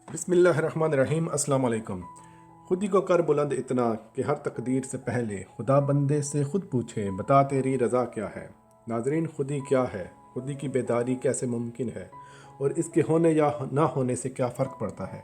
بسم اللہ الرحمن الرحیم۔ السلام علیکم۔ خودی کو کر بلند اتنا کہ ہر تقدیر سے پہلے خدا بندے سے خود پوچھے بتا تیری رضا کیا ہے۔ ناظرین، خودی کیا ہے؟ خودی کی بیداری کیسے ممکن ہے اور اس کے ہونے یا نہ ہونے سے کیا فرق پڑتا ہے؟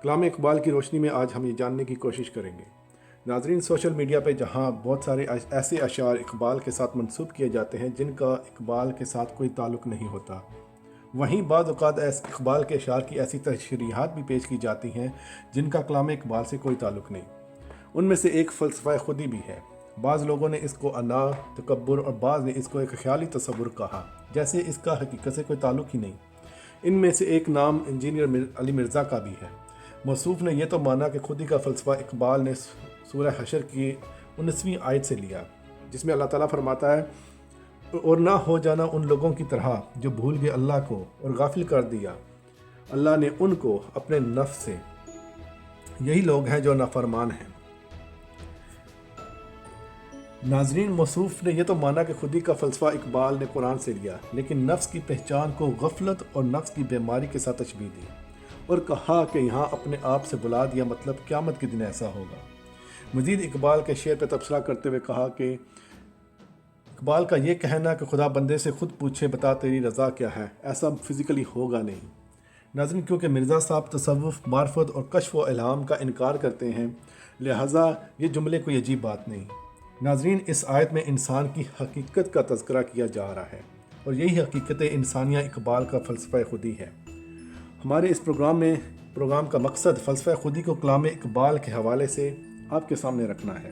کلام اقبال کی روشنی میں آج ہم یہ جاننے کی کوشش کریں گے۔ ناظرین، سوشل میڈیا پہ جہاں بہت سارے ایسے اشعار اقبال کے ساتھ منسوب کیے جاتے ہیں جن کا اقبال کے ساتھ کوئی تعلق نہیں ہوتا، وہیں بعض اوقات اقبال کے اشعار کی ایسی تشریحات بھی پیش کی جاتی ہیں جن کا کلام اقبال سے کوئی تعلق نہیں۔ ان میں سے ایک فلسفہ خودی بھی ہے۔ بعض لوگوں نے اس کو انا، تکبر اور بعض نے اس کو ایک خیالی تصور کہا، جیسے اس کا حقیقت سے کوئی تعلق ہی نہیں۔ ان میں سے ایک نام انجینئر علی مرزا کا بھی ہے۔ موصوف نے یہ تو مانا کہ خودی کا فلسفہ اقبال نے سورہ حشر کی 19ویں آیت سے لیا، جس میں اللہ تعالیٰ فرماتا ہے، اور نہ ہو جانا ان لوگوں کی طرح جو بھول گئے اللہ کو اور غافل کر دیا اللہ نے ان کو اپنے نفس سے، یہی لوگ ہیں جو نافرمان ہیں۔ ناظرین، موصوف نے یہ تو مانا کہ خودی کا فلسفہ اقبال نے قرآن سے لیا، لیکن نفس کی پہچان کو غفلت اور نفس کی بیماری کے ساتھ تشبیہ دی اور کہا کہ یہاں اپنے آپ سے بلا دیا، مطلب قیامت کے دن ایسا ہوگا۔ مزید اقبال کے شعر پہ تبصرہ کرتے ہوئے کہا کہ اقبال کا یہ کہنا کہ خدا بندے سے خود پوچھے بتا تیری رضا کیا ہے، ایسا فزیکلی ہوگا نہیں۔ ناظرین، کیونکہ مرزا صاحب تصوف، معرفت اور کشف و الہام کا انکار کرتے ہیں، لہٰذا یہ جملے کوئی عجیب بات نہیں۔ ناظرین، اس آیت میں انسان کی حقیقت کا تذکرہ کیا جا رہا ہے اور یہی حقیقت انسانیہ اقبال کا فلسفہ خودی ہے۔ ہمارے اس پروگرام کا مقصد فلسفہ خودی کو کلام اقبال کے حوالے سے آپ کے سامنے رکھنا ہے۔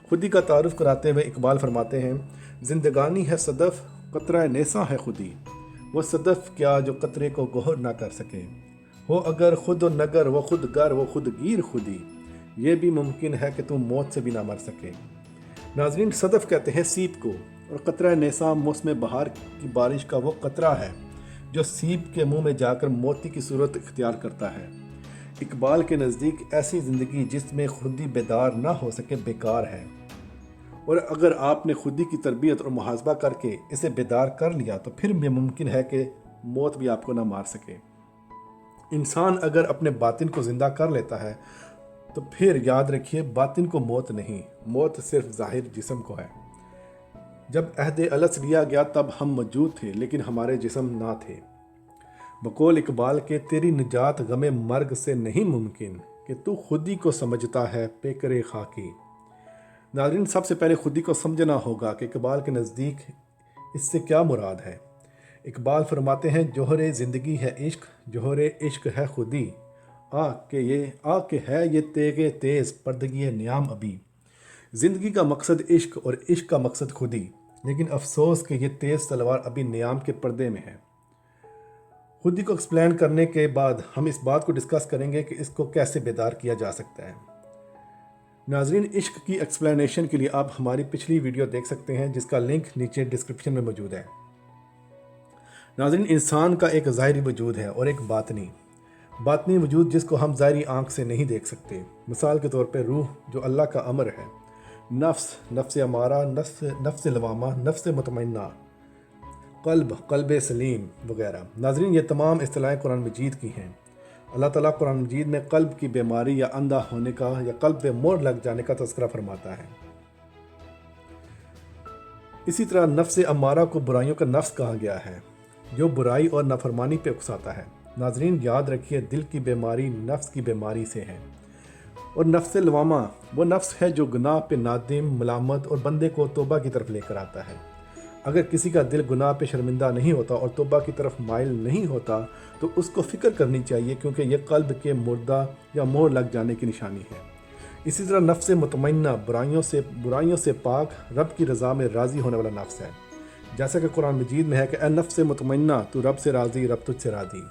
خودی کا تعارف کراتے ہوئے اقبال فرماتے ہیں، زندگانی ہے صدف، قطرہ نیساں ہے خودی، وہ صدف کیا جو قطرے کو گوہر نہ کر سکے، ہو اگر خود و نگر وہ خود گر وہ خود گیر خودی، یہ بھی ممکن ہے کہ تم موت سے بھی نہ مر سکے۔ ناظرین، صدف کہتے ہیں سیب کو، اور قطرہ نیساں موسم بہار کی بارش کا وہ قطرہ ہے جو سیب کے منہ میں جا کر موتی کی صورت اختیار کرتا ہے۔ اقبال کے نزدیک ایسی زندگی جس میں خودی بیدار نہ ہو سکے بیکار ہے، اور اگر آپ نے خودی کی تربیت اور محاسبہ کر کے اسے بیدار کر لیا تو پھر بھی ممکن ہے کہ موت بھی آپ کو نہ مار سکے۔ انسان اگر اپنے باطن کو زندہ کر لیتا ہے تو پھر یاد رکھیے، باطن کو موت نہیں، موت صرف ظاہر جسم کو ہے۔ جب عہد الست لیا گیا تب ہم موجود تھے لیکن ہمارے جسم نہ تھے۔ بقول اقبال کے تیری نجات غم مرگ سے نہیں ممکن کہ تو خودی کو سمجھتا ہے پیکرے خاکی۔ ناظرین، سب سے پہلے خودی کو سمجھنا ہوگا کہ اقبال کے نزدیک اس سے کیا مراد ہے۔ اقبال فرماتے ہیں، جوہر زندگی ہے عشق، جوہر عشق ہے خودی، آ کہ ہے یہ تیغ تیز پردگی نیام ابھی۔ زندگی کا مقصد عشق اور عشق کا مقصد خودی، لیکن افسوس کہ یہ تیز تلوار ابھی نیام کے پردے میں ہے۔ خودی کو ایکسپلین کرنے کے بعد ہم اس بات کو ڈسکس کریں گے کہ اس کو کیسے بیدار کیا جا سکتا ہے۔ ناظرین، عشق کی ایکسپلینیشن کے لیے آپ ہماری پچھلی ویڈیو دیکھ سکتے ہیں جس کا لنک نیچے ڈسکرپشن میں موجود ہے۔ ناظرین، انسان کا ایک ظاہری وجود ہے اور ایک باطنی وجود جس کو ہم ظاہری آنکھ سے نہیں دیکھ سکتے۔ مثال کے طور پہ روح جو اللہ کا امر ہے، نفس امارہ، نفس لوامہ، نفس مطمئنہ، قلب سلیم وغیرہ۔ ناظرین، یہ تمام اصطلاحیں قرآن مجید کی ہیں۔ اللہ تعالیٰ قرآن مجید میں قلب کی بیماری یا اندھا ہونے کا یا قلب پہ مور لگ جانے کا تذکرہ فرماتا ہے۔ اسی طرح نفس امارہ کو برائیوں کا نفس کہا گیا ہے جو برائی اور نافرمانی پہ اکساتا ہے۔ ناظرین، یاد رکھیے، دل کی بیماری نفس کی بیماری سے ہے، اور نفس لوامہ وہ نفس ہے جو گناہ پہ نادم، ملامت اور بندے کو توبہ کی طرف لے کر آتا ہے۔ اگر کسی کا دل گناہ پہ شرمندہ نہیں ہوتا اور توبہ کی طرف مائل نہیں ہوتا تو اس کو فکر کرنی چاہیے، کیونکہ یہ قلب کے مردہ یا مور لگ جانے کی نشانی ہے۔ اسی طرح نفس مطمئنہ برائیوں سے پاک، رب کی رضا میں راضی ہونے والا نفس ہے، جیسا کہ قرآن مجید میں ہے کہ اے نفس مطمئنہ تو رب سے راضی، رب تجھ سے راضی۔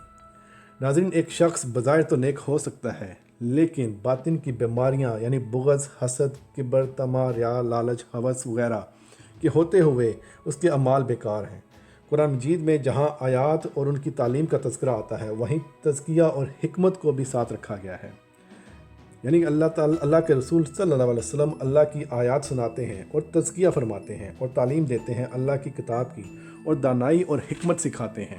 ناظرین، ایک شخص بظاہر تو نیک ہو سکتا ہے لیکن باطن کی بیماریاں یعنی بغض، حسد، کبر، طمع، ریا، لالچ، ہوس وغیرہ کے ہوتے ہوئے اس کے اعمال بیکار ہیں۔ قرآن مجید میں جہاں آیات اور ان کی تعلیم کا تذکرہ آتا ہے وہیں تزکیہ اور حکمت کو بھی ساتھ رکھا گیا ہے، یعنی اللہ کے رسول صلی اللہ علیہ وسلم اللہ کی آیات سناتے ہیں اور تزکیہ فرماتے ہیں اور تعلیم دیتے ہیں اللہ کی کتاب کی، اور دانائی اور حکمت سکھاتے ہیں۔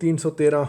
313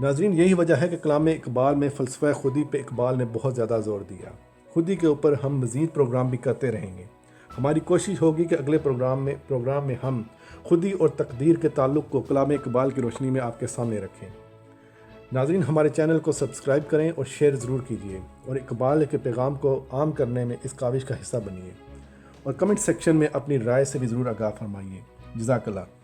ناظرین، یہی وجہ ہے کہ کلام اقبال میں فلسفہ خودی پہ اقبال نے بہت زیادہ زور دیا۔ خودی کے اوپر ہم مزید پروگرام بھی کرتے رہیں گے۔ ہماری کوشش ہوگی کہ اگلے پروگرام میں ہم خودی اور تقدیر کے تعلق کو کلام اقبال کی روشنی میں آپ کے سامنے رکھیں۔ ناظرین، ہمارے چینل کو سبسکرائب کریں اور شیئر ضرور کیجیے، اور اقبال کے پیغام کو عام کرنے میں اس کاوش کا حصہ بنیے، اور کمنٹ سیکشن میں اپنی رائے سے بھی ضرور آگاہ فرمائیے۔ جزاک اللہ۔